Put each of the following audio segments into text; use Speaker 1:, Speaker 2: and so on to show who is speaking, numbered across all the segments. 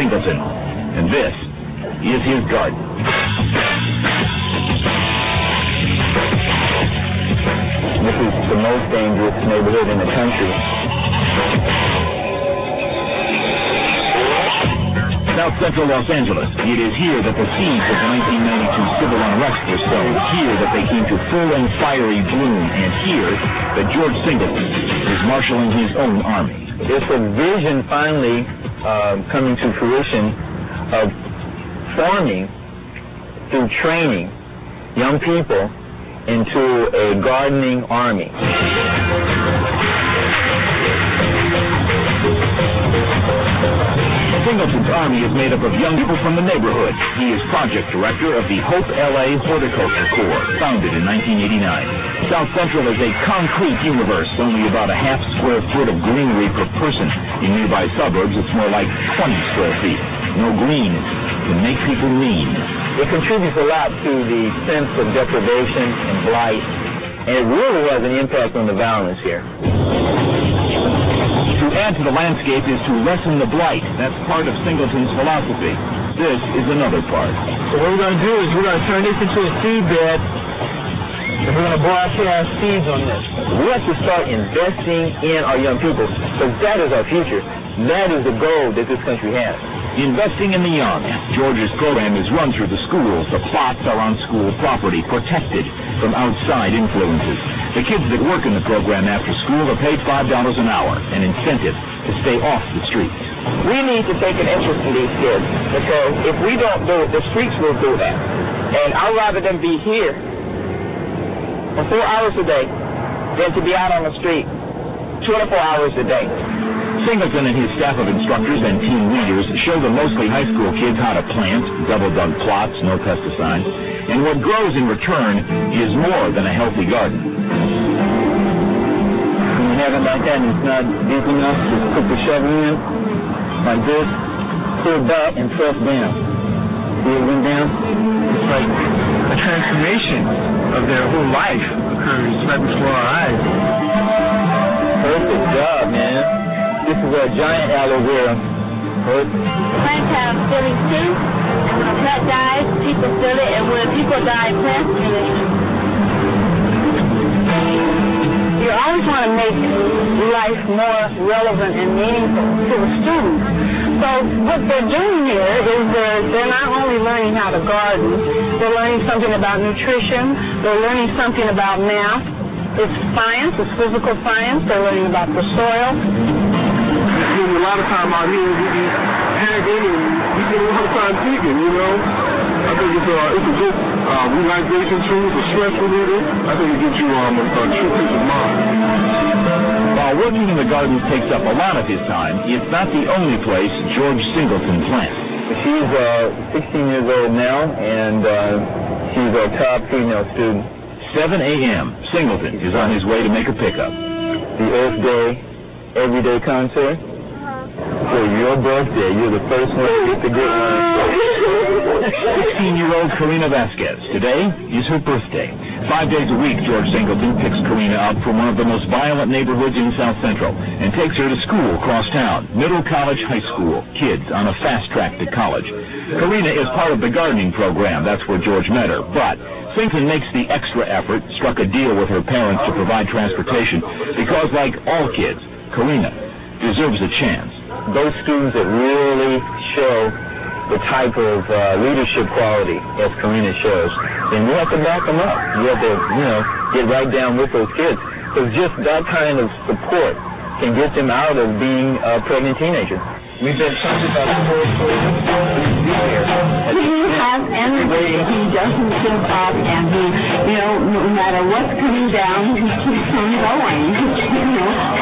Speaker 1: Singleton, and this is his garden.
Speaker 2: This is the most dangerous neighborhood in the country.
Speaker 1: South Central Los Angeles. It is here that the seeds of the 1992 civil unrest were sown. Here that they came to full and fiery bloom. And here that George Singleton is marshaling his own army.
Speaker 2: It's a vision finally coming to fruition of forming, through training, young people into a gardening army.
Speaker 1: Singleton's army is made up of young people from the neighborhood. He is project director of the Hope LA Horticulture Corps, founded in 1989. South Central is a concrete universe, only about a half square foot of greenery per person. In nearby suburbs, it's more like 20 square feet. No green to make people lean.
Speaker 2: It contributes a lot to the sense of deprivation and blight, and it really has an impact on the violence here.
Speaker 1: To add to the landscape is to lessen the blight. That's part of Singleton's philosophy. This is another part.
Speaker 2: So what we're going to do is we're going to turn this into a seed bed, and we're going to broadcast seeds on this. We have to start investing in our young people, because that is our future. That is the goal that this country has.
Speaker 1: Investing in the young. George's program is run through the schools. The plots are on school property, protected from outside influences. The kids that work in the program after school are paid $5 an hour, an incentive to stay off the streets.
Speaker 3: We need to take an interest in these kids, because if we don't do it, the streets will do that. And I'd rather them be here for 4 hours a day than to be out on the street 24 hours a day.
Speaker 1: Singleton and his staff of instructors and team leaders show the mostly high school kids how to plant, double-dug plots, no pesticides, and what grows in return is more than a healthy garden.
Speaker 2: When you have it like that and it's not deep enough, just put the shovel in, like this, pull back and press down. See it went down?
Speaker 4: It's like a transformation of their whole life occurs right before our eyes.
Speaker 2: Perfect job, man. This is a giant aloe vera.
Speaker 5: Plants have feelings too, and when a plant dies, people feel it, and when people die, plants feel it. You always want to make life more relevant and meaningful to the students. So what they're doing here is they're not only learning how to garden, they're learning something about nutrition, they're learning something about math. It's science, it's physical science, they're learning about the soil.
Speaker 4: A lot of time out here, we be haggling and we spend a lot of time digging, you know. I think it's a good relaxation tool, it's a stress reliever. I think it gives you a true peace of mind.
Speaker 1: While working in the gardens takes up a lot of his time, it's not the only place George Singleton plants.
Speaker 2: She's 16 years old now, and she's a top female student.
Speaker 1: 7 a.m. Singleton is on his way to make a pickup.
Speaker 2: The Earth Day Everyday concert. For your birthday, you're the first one to get the good one.
Speaker 1: 16-year-old Karina Vasquez. Today is her birthday. 5 days a week, George Singleton picks Karina up from one of the most violent neighborhoods in South Central and takes her to school across town, Middle College High School. Kids on a fast track to college. Karina is part of the gardening program. That's where George met her. But Singleton makes the extra effort, struck a deal with her parents to provide transportation because, like all kids, Karina deserves a chance.
Speaker 2: Those students that really show the type of leadership quality as Karina shows, then you have to back them up. You have to, get right down with those kids. Because just that kind of support can get them out of being a pregnant teenager. We've been talking about the whole story.
Speaker 5: He has energy. He doesn't give up, and he, no matter what's coming down, he keeps on going.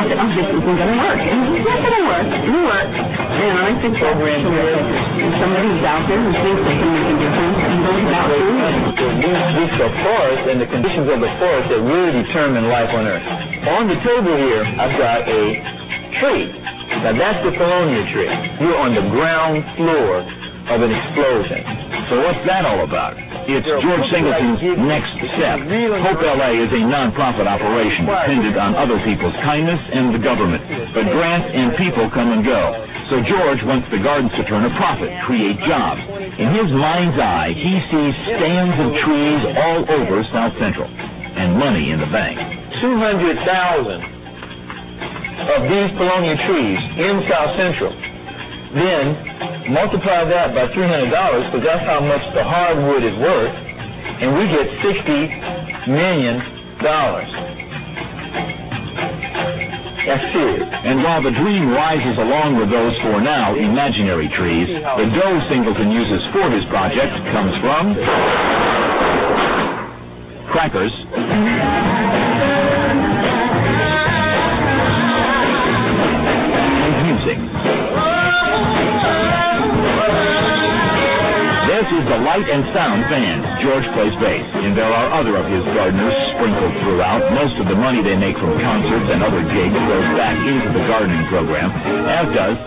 Speaker 5: This isn't going to work. And it's not going to work. It'll work. I think that's terrific. And somebody who's out there who thinks they can make a difference and goes about doing it.
Speaker 2: It's the forest and the conditions of the forest that really determine life on Earth. On the table here, I've got a tree. Now that's the Colonia tree. You're on the ground floor of an explosion.
Speaker 1: So what's that all about? It's George Singleton's next step. Hope LA is a non-profit operation dependent on other people's kindness and the government. But grants and people come and go. So George wants the gardens to turn a profit, create jobs. In his mind's eye, he sees stands of trees all over South Central and money in the bank.
Speaker 2: 200,000 of these Polonia trees in South Central. Then multiply that by $300 because that's how much the hardwood is worth, and we get $60 million. That's serious.
Speaker 1: And while the dream rises along with those for now imaginary trees, the dough Singleton uses for his project comes from crackers, and music. This is the Light and Sound Band. George plays bass, and there are other of his gardeners sprinkled throughout. Most of the money they make from concerts and other gigs goes back into the gardening program, as does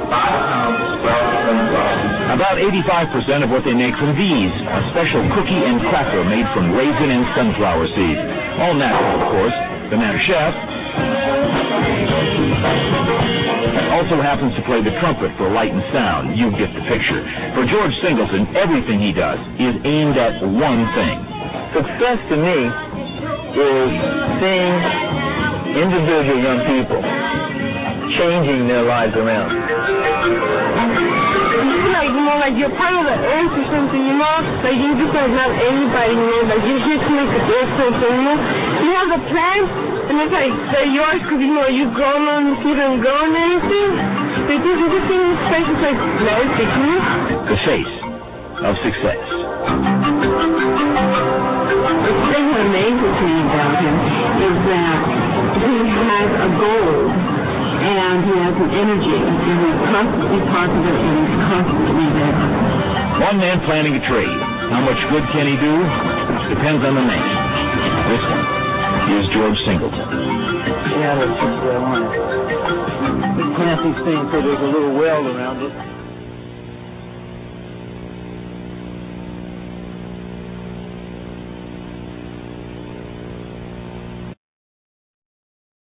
Speaker 1: about 85% of what they make from these, a special cookie and cracker made from raisin and sunflower seeds. All natural, of course. The man chef also happens to play the trumpet for Light and Sound. You get the picture. For George Singleton, everything he does is aimed at one thing.
Speaker 2: Success to me is seeing individual young people changing their lives around.
Speaker 5: Like you're part of the earth or something, you know? Like you just don't have anybody, you know? Like you're here to make a difference, you know? You have a plant, and it's like they're yours because, you know, you've grown them, you see them grow and everything. They just think this place is like magic, you know?
Speaker 1: The face of success.
Speaker 5: The thing that amazes me about him is that he has a goal. And he has an energy, and he's constantly positive, and he's constantly there.
Speaker 1: One man planting a tree. How much good can he do? Depends on the man. This one is George Singleton.
Speaker 2: Yeah, that's just what I wanted. We plant these things so there's a little well around it.